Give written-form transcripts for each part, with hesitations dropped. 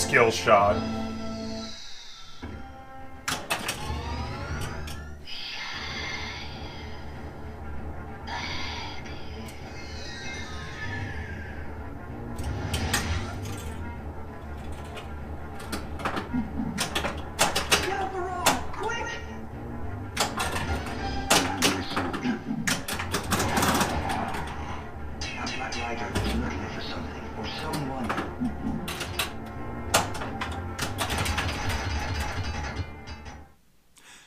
skill shot.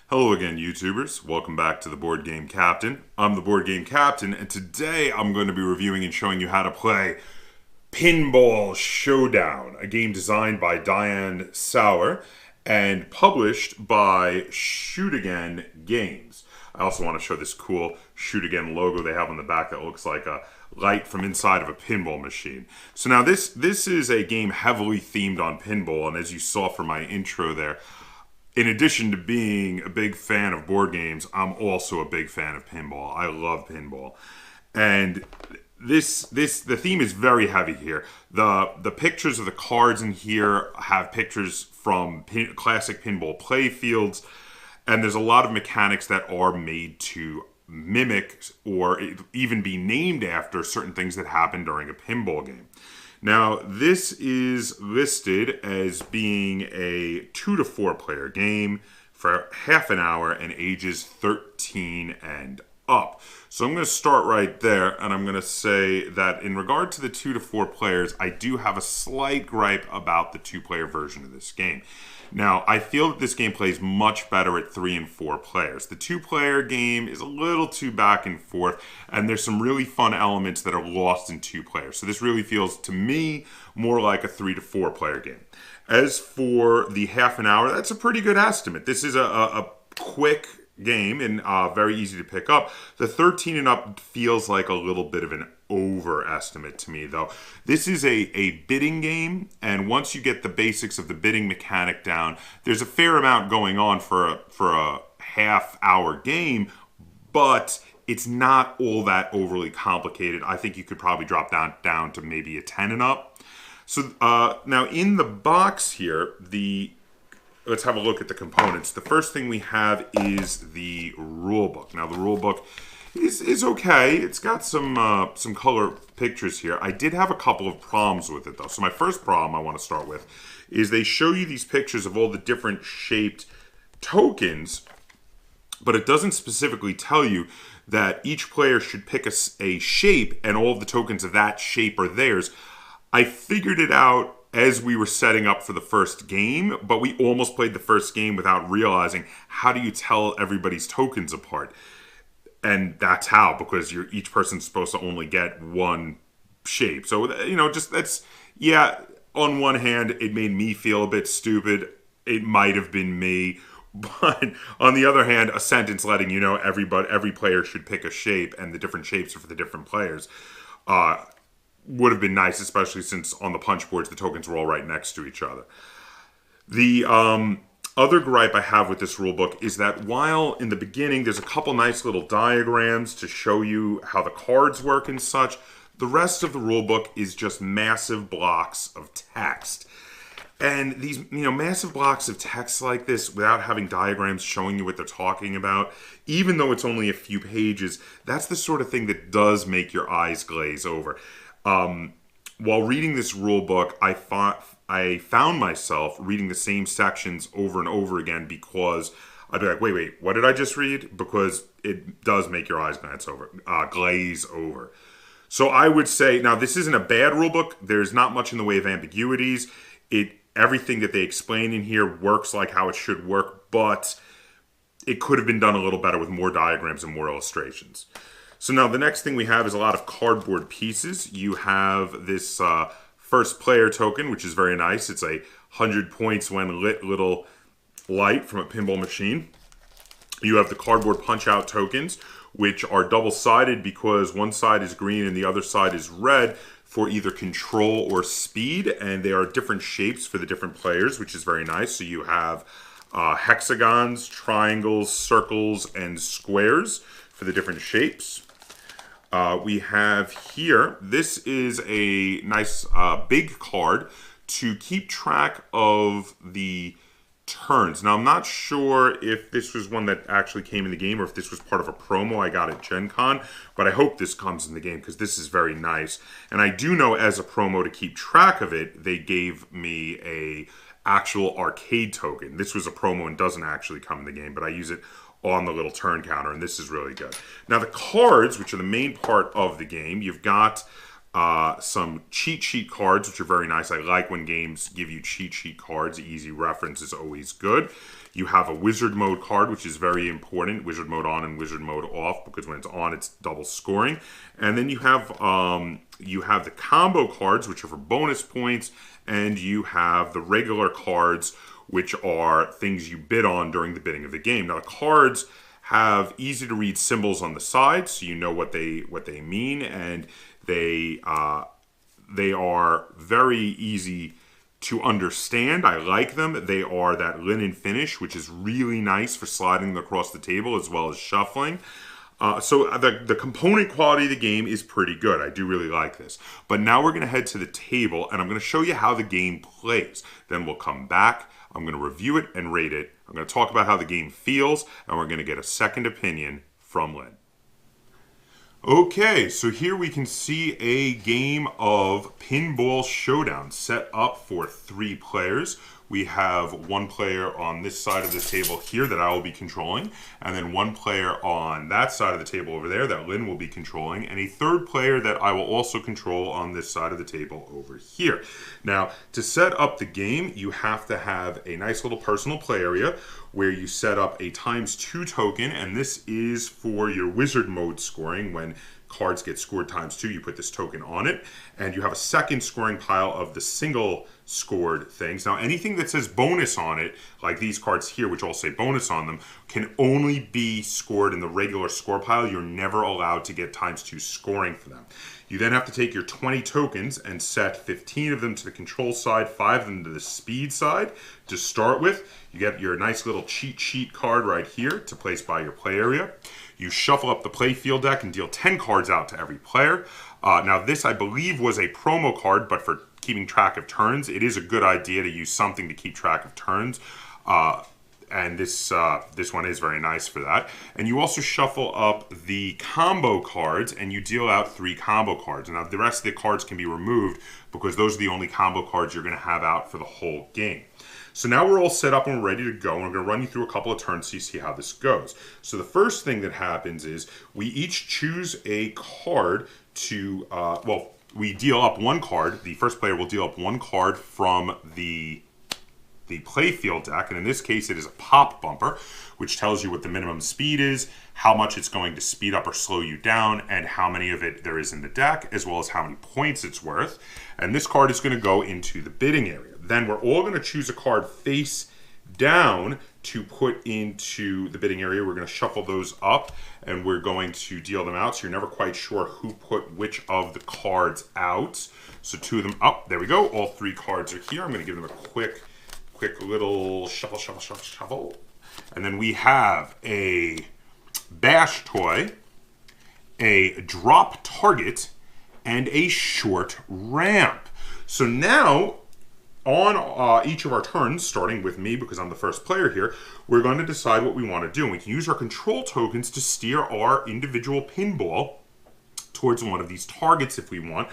Hello again, YouTubers. Welcome back to the Board Game Captain. I'm the Board Game Captain, and today I'm going to be reviewing and showing you how to play Pinball Showdown, a game designed by Diane Sauer and published by Shoot Again Games. I also want to show this cool Shoot Again logo they have on the back that looks like a light from inside of a pinball machine. So now this is a game heavily themed on pinball, and as you saw from my intro there, in addition to being a big fan of board games, I'm also a big fan of pinball. I love pinball. And the theme is very heavy here. The pictures of the cards in here have pictures from classic pinball play fields, and there's a lot of mechanics that are made to mimic or even be named after certain things that happen during a pinball game. Now, this is listed as being a 2 to 4 player game for half an hour and ages 13 and up. So I'm going to start right there, and I'm going to say that in regard to the 2 to 4 players, I do have a slight gripe about the 2-player version of this game. Now, I feel that this game plays much better at 3 and 4 players. The 2-player game is a little too back and forth, and there's some really fun elements that are lost in 2 players. So this really feels, to me, more like a 3 to 4 player game. As for the half an hour, that's a pretty good estimate. This is a quick game and very easy to pick up. The 13 and up feels like a little bit of an overestimate to me, though. This is a bidding game, and once you get the basics of the bidding mechanic down, there's a fair amount going on for a half-hour game, but it's not all that overly complicated. I think you could probably drop down to maybe a 10 and up. So now in the box here, let's have a look at the components. The first thing we have is the rule book. Now the rule book is okay. It's got some color pictures here. I did have a couple of problems with it though. So my first problem I want to start with is they show you these pictures of all the different shaped tokens, but it doesn't specifically tell you that each player should pick a shape and all of the tokens of that shape are theirs. I figured it out as we were setting up for the first game, but we almost played the first game without realizing how do you tell everybody's tokens apart. And that's how, because each person's supposed to only get one shape. So, on one hand, it made me feel a bit stupid. It might have been me. But on the other hand, a sentence letting you know every player should pick a shape and the different shapes are for the different players would have been nice, especially since on the punch boards the tokens were all right next to each other. The other gripe I have with this rulebook is that while in the beginning there's a couple nice little diagrams to show you how the cards work and such, the rest of the rulebook is just massive blocks of text. And these, massive blocks of text like this without having diagrams showing you what they're talking about, even though it's only a few pages, that's the sort of thing that does make your eyes glaze over. While reading this rule book, I found myself reading the same sections over and over again because I'd be like, wait, what did I just read? Because it does make your eyes glaze over. So I would say, now this isn't a bad rule book. There's not much in the way of ambiguities. Everything that they explain in here works like how it should work, but it could have been done a little better with more diagrams and more illustrations. So now the next thing we have is a lot of cardboard pieces. You have this first player token, which is very nice. It's 100 points when lit little light from a pinball machine. You have the cardboard punch-out tokens, which are double-sided because one side is green and the other side is red for either control or speed, and they are different shapes for the different players, which is very nice. So you have hexagons, triangles, circles, and squares for the different shapes. We have here, this is a nice big card to keep track of the turns. Now, I'm not sure if this was one that actually came in the game or if this was part of a promo I got at Gen Con, but I hope this comes in the game because this is very nice. And I do know as a promo to keep track of it, they gave me a actual arcade token. This was a promo and doesn't actually come in the game, but I use it on the little turn counter, and this is really good. Now, the cards, which are the main part of the game, you've got some cheat sheet cards, which are very nice. I like when games give you cheat sheet cards. Easy reference is always good. You have a wizard mode card, which is very important. Wizard mode on and wizard mode off, because when it's on, it's double scoring. And then you have the combo cards, which are for bonus points, and you have the regular cards, which are things you bid on during the bidding of the game. Now, the cards have easy to read symbols on the side, so you know what they mean, and they are very easy to understand. I like them. They are that linen finish, which is really nice for sliding them across the table as well as shuffling. So the component quality of the game is pretty good. I do really like this. But now we're going to head to the table, and I'm going to show you how the game plays. Then we'll come back. I'm going to review it and rate it. I'm going to talk about how the game feels, and we're going to get a second opinion from Lynn. Okay, so here we can see a game of Pinball Showdown set up for 3 players. We have 1 player on this side of the table here that I will be controlling, and then 1 player on that side of the table over there that Lynn will be controlling, and a 3rd player that I will also control on this side of the table over here. Now, to set up the game, you have to have a nice little personal play area where you set up a ×2 token, and this is for your wizard mode scoring. When cards get scored ×2, you put this token on it, and you have a second scoring pile of the single scored things. Now, anything that says bonus on it, like these cards here, which all say bonus on them, can only be scored in the regular score pile. You're never allowed to get ×2 scoring for them. You then have to take your 20 tokens and set 15 of them to the control side, 5 of them to the speed side to start with. You get your nice little cheat sheet card right here to place by your play area. You shuffle up the play field deck and deal 10 cards out to every player. Now, this, I believe, was a promo card, but for keeping track of turns, it is a good idea to use something to keep track of turns. And this one is very nice for that. And you also shuffle up the combo cards, and you deal out 3 combo cards. Now, the rest of the cards can be removed because those are the only combo cards you're going to have out for the whole game. So now we're all set up and we're ready to go. And I'm going to run you through a couple of turns so you see how this goes. So the first thing that happens is we each choose a card to, we deal up 1 card. The first player will deal up 1 card from the playfield deck, and in this case it is a pop bumper, which tells you what the minimum speed is, how much it's going to speed up or slow you down, and how many of it there is in the deck, as well as how many points it's worth. And this card is going to go into the bidding area. Then we're all going to choose a card face down to put into the bidding area. We're going to shuffle those up, and we're going to deal them out, so you're never quite sure who put which of the cards out. So 2 of them up. There we go. All 3 cards are here. I'm going to give them a quick little shuffle. And then we have a bash toy, a drop target, and a short ramp. So now, on each of our turns, starting with me because I'm the first player here, we're going to decide what we want to do. And we can use our control tokens to steer our individual pinball towards one of these targets if we want.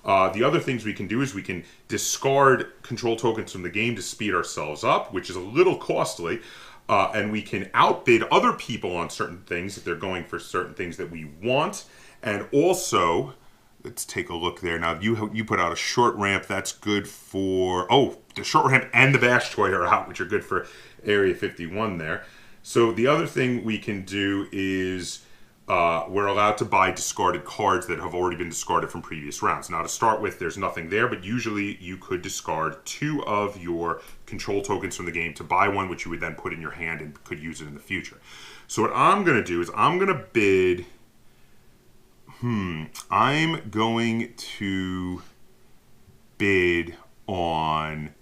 The other things we can do is we can discard control tokens from the game to speed ourselves up, which is a little costly, and we can outbid other people on certain things if they're going for certain things that we want. And also, let's take a look there. Now, you put out a short ramp. That's good for, the short ramp and the bash toy are out, which are good for Area 51 there. So the other thing we can do is we're allowed to buy discarded cards that have already been discarded from previous rounds. Now, to start with, there's nothing there, but usually you could discard 2 of your control tokens from the game to buy one, which you would then put in your hand and could use it in the future. So what I'm going to do is I'm going to bid... I'm going to bid on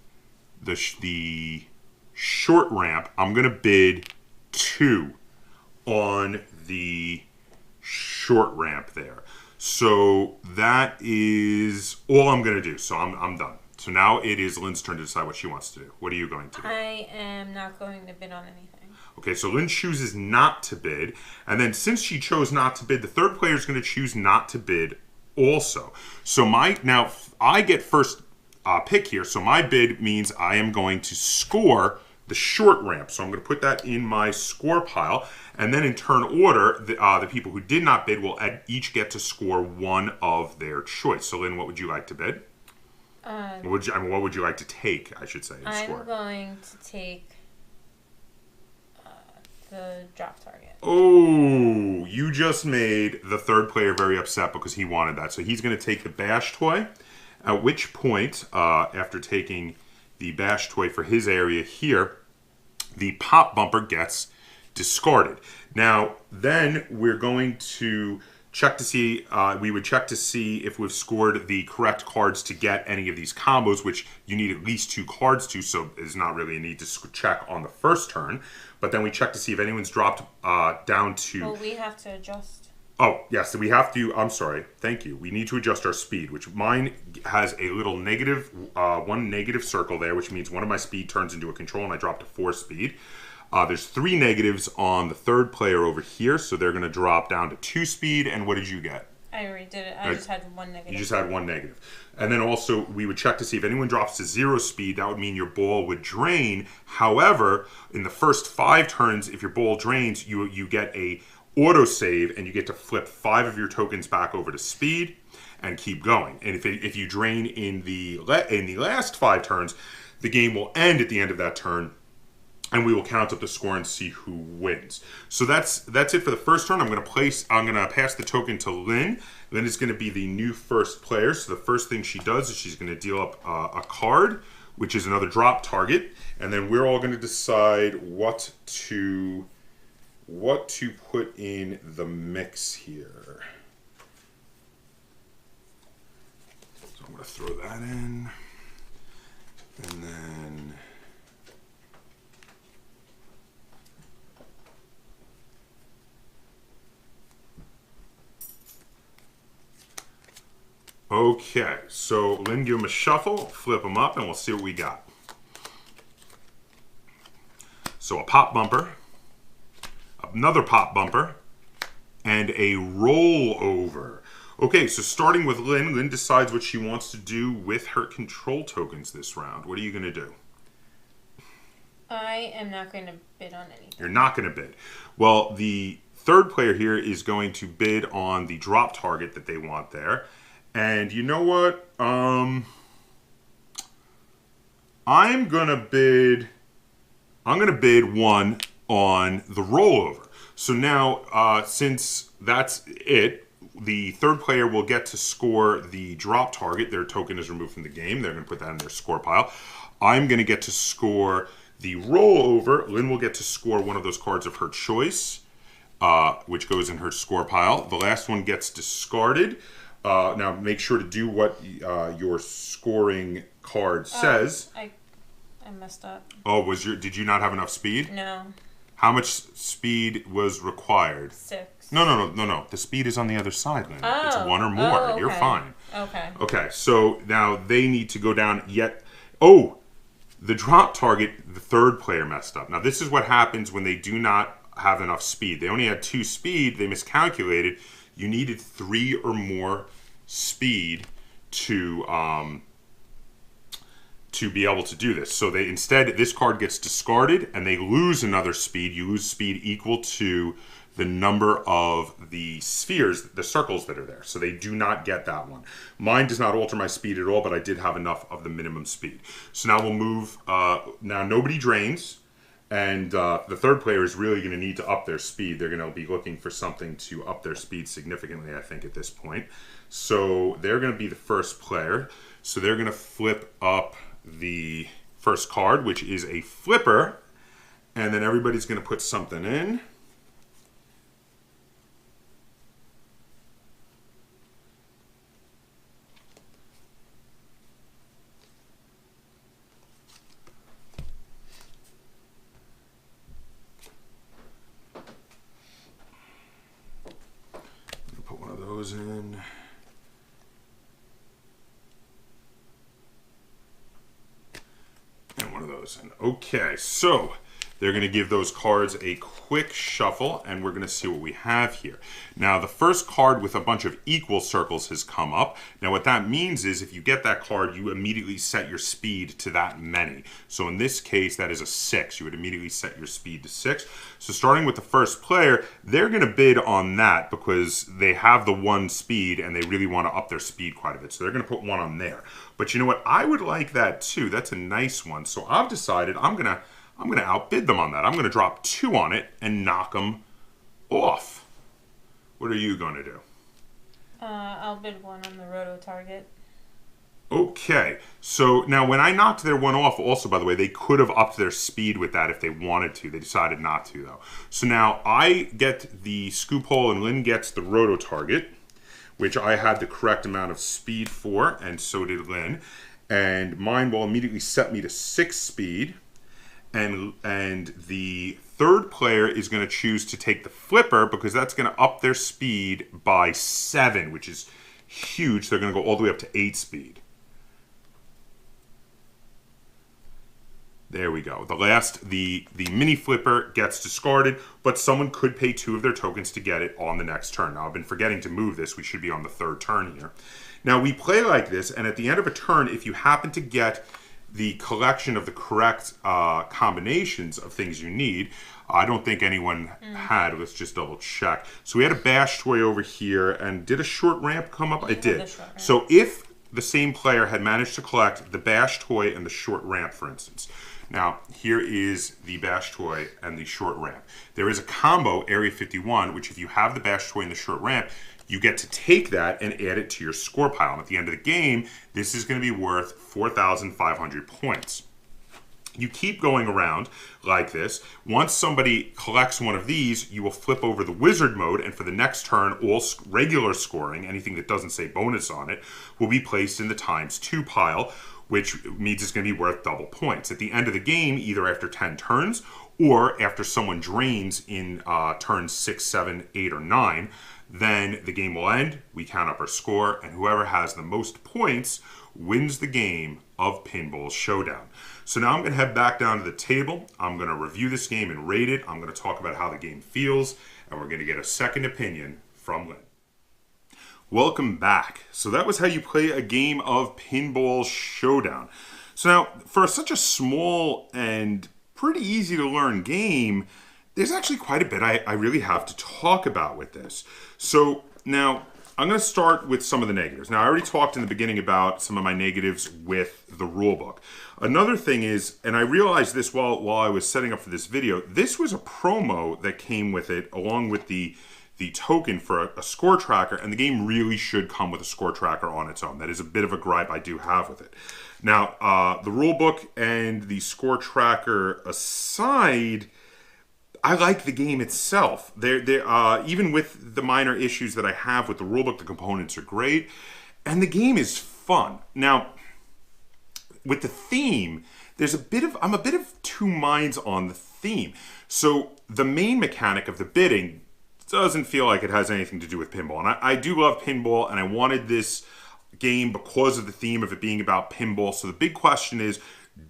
the short ramp. I'm going to bid 2 on the short ramp there. So that is all I'm going to do. So I'm done. So now it is Lynn's turn to decide what she wants to do. What are you going to do? I am not going to bid on anything. Okay, so Lynn chooses not to bid. And then since she chose not to bid, the third player is going to choose not to bid also. So now I get first pick here. So my bid means I am going to score the short ramp. So I'm going to put that in my score pile. And then in turn order, the people who did not bid will each get to score one of their choice. So Lynn, what would you like to bid? What would you like to take, I should say, in score? I'm going to take the drop target. Oh, you just made the third player very upset because he wanted that. So he's going to take the bash toy, at which point, after taking the bash toy for his area here, the pop bumper gets discarded. Now, then we're going to check to see, we would check to see if we've scored the correct cards to get any of these combos, which you need at least 2 cards to, so there's not really a need to check on the first turn. But then we check to see if anyone's dropped down to... Well, we have to adjust. Oh, yes, we have to, I'm sorry, thank you. We need to adjust our speed, which mine has a little negative, one negative circle there, which means one of my speed turns into a control and I drop to 4 speed. There's 3 negatives on the third player over here, so they're going to drop down to 2 speed. And what did you get? I already did it. I just had 1 negative. You just had 1 negative. And then also, we would check to see if anyone drops to 0 speed, that would mean your ball would drain. However, in the first 5 turns, if your ball drains, you get a autosave, and you get to flip 5 of your tokens back over to speed and keep going. And if you drain in the last 5 turns, the game will end at the end of that turn, and we will count up the score and see who wins. So that's it for the first turn. I'm going to pass the token to Lynn. Lynn is going to be the new first player. So the first thing she does is she's going to deal up a card, which is another drop target, and then we're all going to decide what to put in the mix here. So I'm going to throw that in, and then. Okay, so Lynn, give him a shuffle, flip them up, and we'll see what we got. So a pop bumper, another pop bumper, and a rollover. Okay, so starting with Lynn, Lynn decides what she wants to do with her control tokens this round. What are you going to do? I am not going to bid on anything. You're not going to bid. Well, the third player here is going to bid on the drop target that they want there. And you know what? I'm gonna bid 1 on the rollover. So now, since that's it, the third player will get to score the drop target. Their token is removed from the game. They're gonna put that in their score pile. I'm gonna get to score the rollover. Lynn will get to score one of those cards of her choice, which goes in her score pile. The last one gets discarded. Now, make sure to do what your scoring card says. I messed up. Oh, did you not have enough speed? No. How much speed was required? 6. No. The speed is on the other side, Lynn. Oh. It's 1 or more. Oh, okay. You're fine. Okay. Okay, so now they need to go down yet. Oh, the drop target, the third player messed up. Now, this is what happens when they do not have enough speed. They only had 2 speed. They miscalculated. You needed 3 or more speed to be able to do this. So this card gets discarded and they lose another speed. You lose speed equal to the number of the spheres, the circles that are there. So they do not get that one. Mine does not alter my speed at all, but I did have enough of the minimum speed. So now we'll move, now nobody drains. And the third player is really going to need to up their speed. They're going to be looking for something to up their speed significantly, I think, at this point. So they're going to be the first player. So they're going to flip up the first card, which is a flipper. And then everybody's going to put something in. In. those in. Okay, so they're going to give those cards a quick shuffle, and we're going to see what we have here. Now, the first card with a bunch of equal circles has come up. Now, what that means is if you get that card, you immediately set your speed to that many. So in this case, that is a 6. You would immediately set your speed to 6. So starting with the first player, they're going to bid on that because they have the 1 speed, and they really want to up their speed quite a bit. So they're going to put 1 on there. But you know what? I would like that too. That's a nice one. So I've decided I'm going to outbid them on that. I'm going to drop 2 on it and knock them off. What are you going to do? I'll bid 1 on the roto target. Okay. So now when I knocked their 1 off, also, by the way, they could have upped their speed with that if they wanted to. They decided not to, though. So now I get the scoop hole and Lynn gets the roto target, which I had the correct amount of speed for, and so did Lynn. And mine will immediately set me to 6 speed. And the third player is going to choose to take the flipper because that's going to up their speed by 7, which is huge. They're going to go all the way up to 8 speed. There we go. The mini flipper gets discarded, but someone could pay 2 of their tokens to get it on the next turn. Now, I've been forgetting to move this. We should be on the 3rd turn here. Now, we play like this, and at the end of a turn, if you happen to get the collection of the correct combinations of things you need. I don't think anyone had. Let's just double check. So we had a bash toy over here, and did a short ramp come up? It did. So if the same player had managed to collect the bash toy and the short ramp, for instance. Now, here is the bash toy and the short ramp. There is a combo, Area 51, which if you have the bash toy and the short ramp, you get to take that and add it to your score pile. And at the end of the game, this is going to be worth 4,500 points. You keep going around like this. Once somebody collects one of these, you will flip over the wizard mode, and for the next turn, all regular scoring, anything that doesn't say bonus on it, will be placed in the ×2 pile, which means it's going to be worth double points. At the end of the game, either after 10 turns or after someone drains in turns 6, 7, 8, or 9, then the game will end, we count up our score, and whoever has the most points wins the game of Pinball Showdown. So now I'm going to head back down to the table. I'm going to review this game and rate it. I'm going to talk about how the game feels, and we're going to get a second opinion from Lynn. Welcome back. So that was how you play a game of Pinball Showdown. So now, for such a small and pretty easy to learn game, there's actually quite a bit I really have to talk about with this. So now I'm going to start with some of the negatives. Now I already talked in the beginning about some of my negatives with the rulebook. Another thing is, and I realized this while I was setting up for this video, this was a promo that came with it along with the token for a score tracker, and the game really should come with a score tracker on its own. That is a bit of a gripe I do have with it. Now, the rulebook and the score tracker aside, I like the game itself. Even with the minor issues that I have with the rulebook, the components are great, and the game is fun. Now, with the theme, I'm a bit of two minds on the theme. So the main mechanic of the bidding doesn't feel like it has anything to do with pinball, and I do love pinball, and I wanted this game because of the theme of it being about pinball. So the big question is,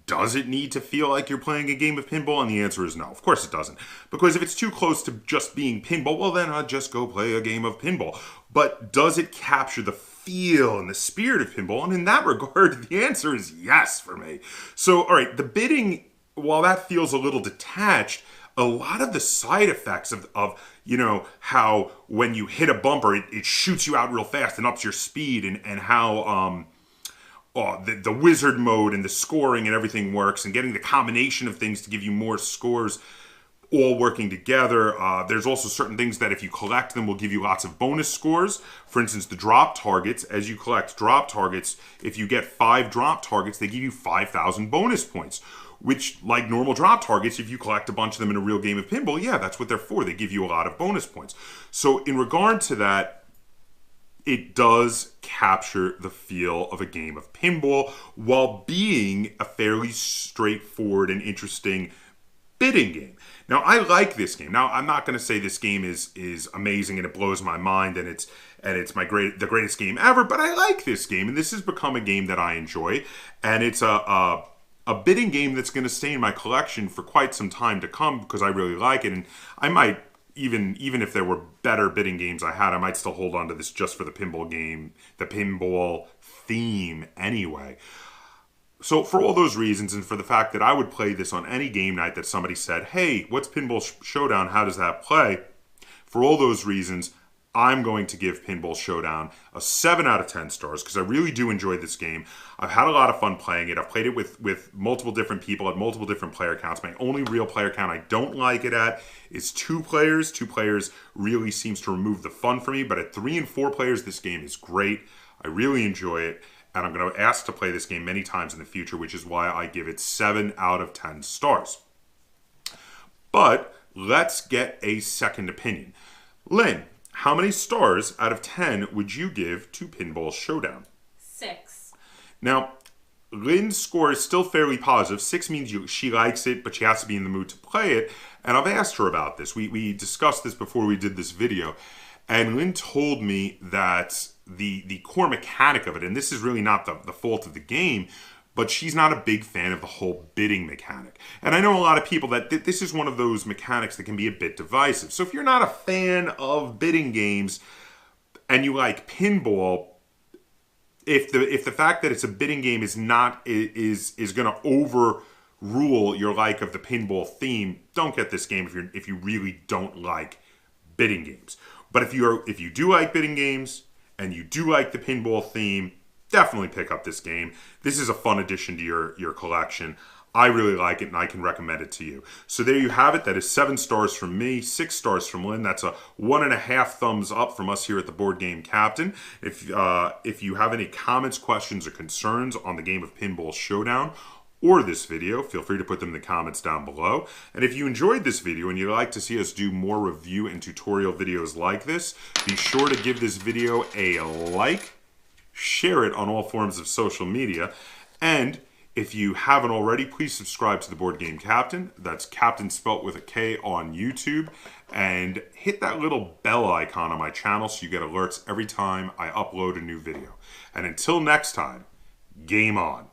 does it need to feel like you're playing a game of pinball? And the answer is no. Of course it doesn't. Because if it's too close to just being pinball, well then I'll just go play a game of pinball. But does it capture the feel and the spirit of pinball? And in that regard, the answer is yes for me. So, all right, the bidding, while that feels a little detached, a lot of the side effects of you know, how when you hit a bumper, it shoots you out real fast and ups your speed, and how the wizard mode and the scoring and everything works, and getting the combination of things to give you more scores all working together. There's also certain things that if you collect them will give you lots of bonus scores. For instance, the drop targets. As you collect drop targets, if you get 5 drop targets, they give you 5,000 bonus points. Which, like normal drop targets, if you collect a bunch of them in a real game of pinball, yeah, that's what they're for. They give you a lot of bonus points. So in regard to that, it does capture the feel of a game of pinball while being a fairly straightforward and interesting bidding game. Now, I like this game. Now, I'm not going to say this game is amazing and it blows my mind and it's the greatest game ever, but I like this game, and this has become a game that I enjoy, and it's a a bidding game that's going to stay in my collection for quite some time to come because I really like it. And I might, even if there were better bidding games I had, I might still hold on to this just for the pinball game, the pinball theme anyway. So for all those reasons, and for the fact that I would play this on any game night that somebody said, hey, what's Pinball Showdown? How does that play? For all those reasons, I'm going to give Pinball Showdown a 7 out of 10 stars because I really do enjoy this game. I've had a lot of fun playing it. I've played it with multiple different people at multiple different player counts. My only real player count I don't like it at is 2 players. 2 players really seems to remove the fun for me, but at 3 and 4 players, this game is great. I really enjoy it. And I'm going to ask to play this game many times in the future, which is why I give it 7 out of 10 stars. But let's get a second opinion. Lynn, how many stars out of 10 would you give to Pinball Showdown? 6. Now, Lynn's score is still fairly positive. 6 means she likes it, but she has to be in the mood to play it. And I've asked her about this. We discussed this before we did this video. And Lynn told me that the core mechanic of it, and this is really not the fault of the game, but she's not a big fan of the whole bidding mechanic. And I know a lot of people that this is one of those mechanics that can be a bit divisive. So if you're not a fan of bidding games and you like pinball, if the fact that it's a bidding game is going to overrule your like of the pinball theme, don't get this game if you really don't like bidding games. But if you do like bidding games and you do like the pinball theme, definitely pick up this game. This is a fun addition to your collection. I really like it and I can recommend it to you. So there you have it. That is 7 stars from me, 6 stars from Lynn. That's a 1.5 thumbs up from us here at the Board Game Captain. If you have any comments, questions, or concerns on the game of Pinball Showdown or this video, feel free to put them in the comments down below. And if you enjoyed this video and you'd like to see us do more review and tutorial videos like this, be sure to give this video a like, share it on all forms of social media, and if you haven't already, please subscribe to the Board Game Captain. That's Captain spelt with a K on YouTube. And hit that little bell icon on my channel so you get alerts every time I upload a new video. And until next time, game on.